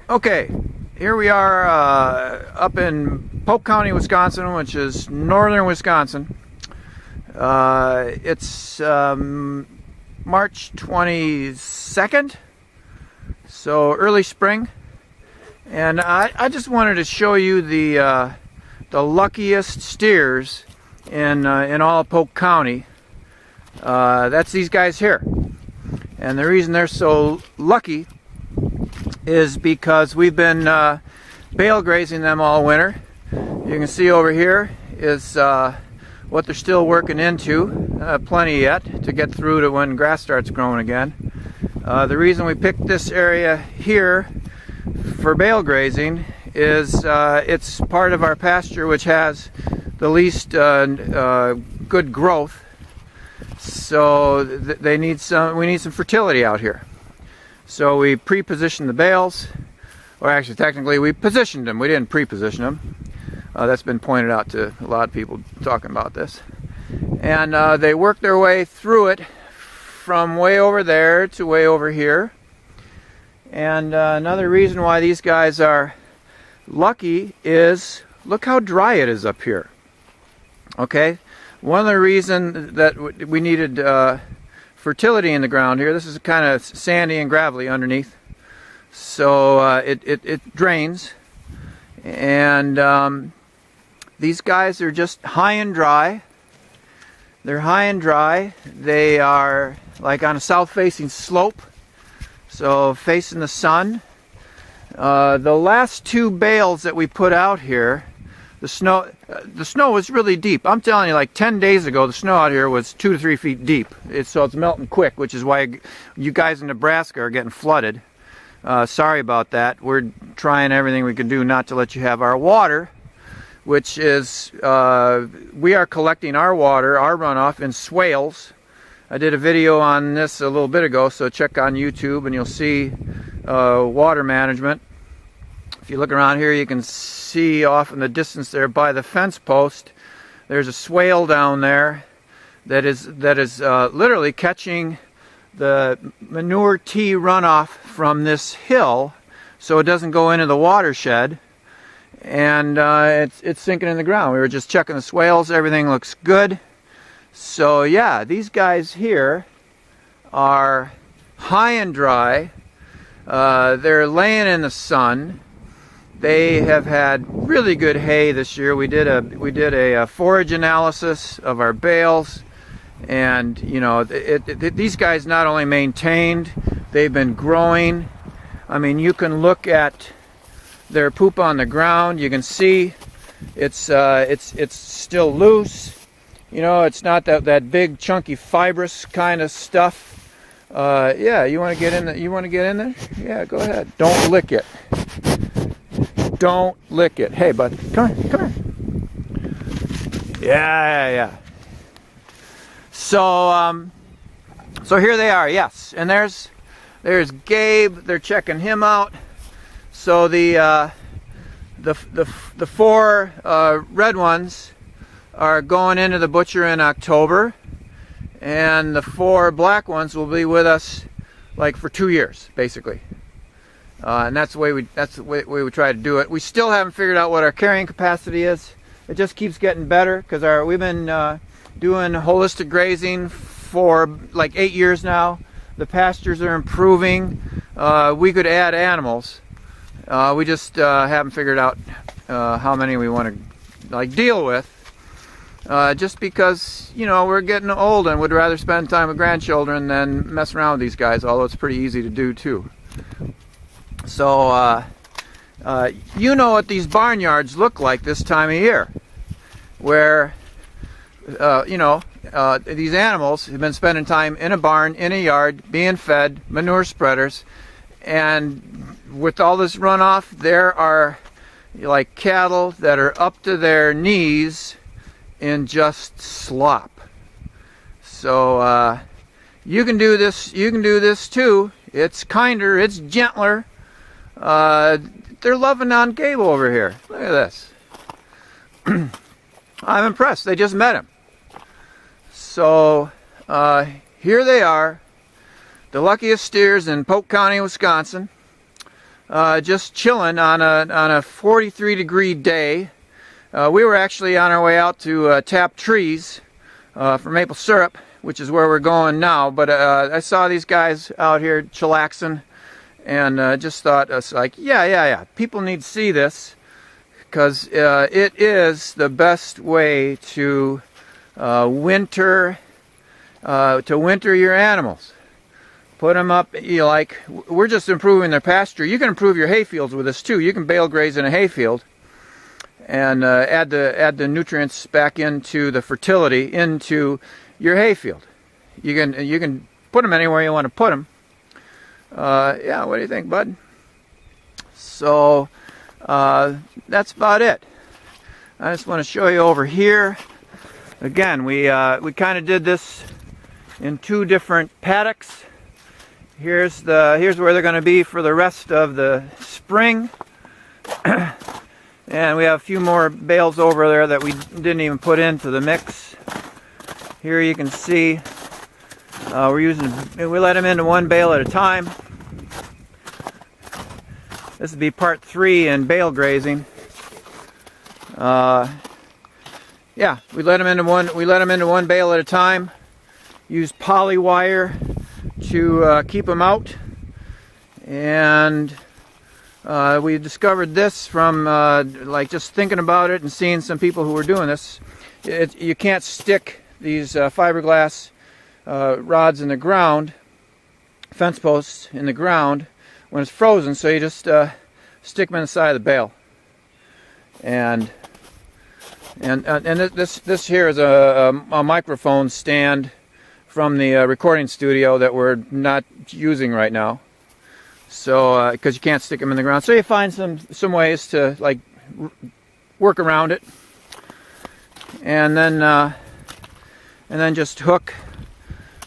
Okay, here we are up in Polk County, Wisconsin, which is northern Wisconsin. It's March 22nd, so early spring, and I just wanted to show you the luckiest steers in all of Polk County. That's these guys here, and the reason they're so lucky is because we've been bale grazing them all winter. You can see over here is what they're still working into. Plenty yet to get through to when grass starts growing again. The reason we picked this area here for bale grazing is it's part of our pasture which has the least good growth. So we need some fertility out here. So we pre-positioned the bales, or actually technically we positioned them, we didn't pre-position them. That's been pointed out to a lot of people talking about this. And they worked their way through it from way over there to way over here. And another reason why these guys are lucky is look how dry it is up here. Okay, one of the reasons that we needed fertility in the ground here, this is kind of sandy and gravelly underneath, so it drains, and these guys are just high and dry. They're high and dry. They are like on a south facing slope, so facing the sun. The last two bales that we put out here, the snow was really deep. I'm telling you, like 10 days ago, the snow out here was 2 to 3 feet deep. So it's melting quick, which is why you guys in Nebraska are getting flooded. Sorry about that. We're trying everything we can do not to let you have our water, which is, we are collecting our water, our runoff, in swales. I did a video on this a little bit ago, so check on YouTube and you'll see water management. If you look around here, you can see off in the distance there by the fence post, there's a swale down there that is literally catching the manure tea runoff from this hill, so it doesn't go into the watershed, and it's sinking in the ground. We were just checking the swales, everything looks good. So yeah, these guys here are high and dry. They're laying in the sun. They have had really good hay this year. We did a forage analysis of our bales, and you know, these guys not only maintained, they've been growing. I mean, you can look at their poop on the ground. You can see it's still loose. You know, it's not that big chunky fibrous kind of stuff. Yeah, you want to get in there? You want to get in there? Yeah, go ahead. Don't lick it. Don't lick it. Hey, bud, come here. Yeah. So, so here they are. Yes, and there's Gabe. They're checking him out. So the four red ones are going into the butcher in October, and the four black ones will be with us like for 2 years, basically. And that's the way we try to do it. We still haven't figured out what our carrying capacity is. It just keeps getting better because we've been doing holistic grazing for like 8 years now. The pastures are improving. We could add animals. We just haven't figured out how many we want to deal with. Just because, you know, we're getting old and would rather spend time with grandchildren than mess around with these guys, although it's pretty easy to do too. So, you know what these barnyards look like this time of year, where, you know, these animals have been spending time in a barn, in a yard, being fed, manure spreaders, and with all this runoff, there are like cattle that are up to their knees in just slop. So, you can do this too. It's kinder, it's gentler. They're loving on Gabe over here. Look at this. I'm impressed. They just met him. So here they are, the luckiest steers in Polk County, Wisconsin. just chilling on a 43-degree day. We were actually on our way out to tap trees for maple syrup, which is where we're going now. But I saw these guys out here chillaxing, and just thought, like, yeah, people need to see this, because it is the best way to winter your animals. Put them up, like, we're just improving their pasture. You can improve your hay fields with this too. You can bale graze in a hay field and add the nutrients back into the fertility into your hay field. You can put them anywhere you want to put them. Yeah, what do you think, bud? So that's about it. I just want to show you over here. Again, we kind of did this in 2 different paddocks. Here's where they're going to be for the rest of the spring. And we have a few more bales over there that we didn't even put into the mix. Here you can see we let them into 1 bale at a time. This would be part 3 in bale grazing. Yeah, we let them into one bale at a time. Use poly wire to keep them out, and we discovered this from like just thinking about it and seeing some people who were doing this. You can't stick these fiberglass rods in the ground, fence posts in the ground when it's frozen, so you just stick them in the side of the bale. And this here is a microphone stand from the recording studio that we're not using right now, so because you can't stick them in the ground, so you find some ways to like work around it, and then just hook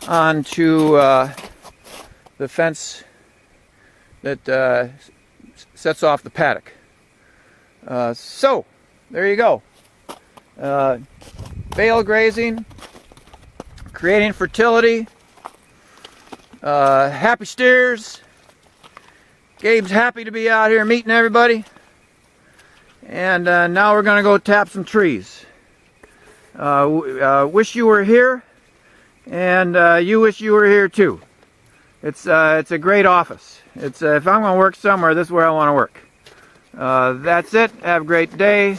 onto the fence that sets off the paddock. So there you go. Bale grazing, creating fertility, happy steers. Gabe's happy to be out here meeting everybody. And now we're going to go tap some trees. Wish you were here, and you wish you were here too. It's a great office. If I'm going to work somewhere, this is where I want to work. That's it. Have a great day.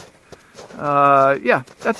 Yeah, that's it.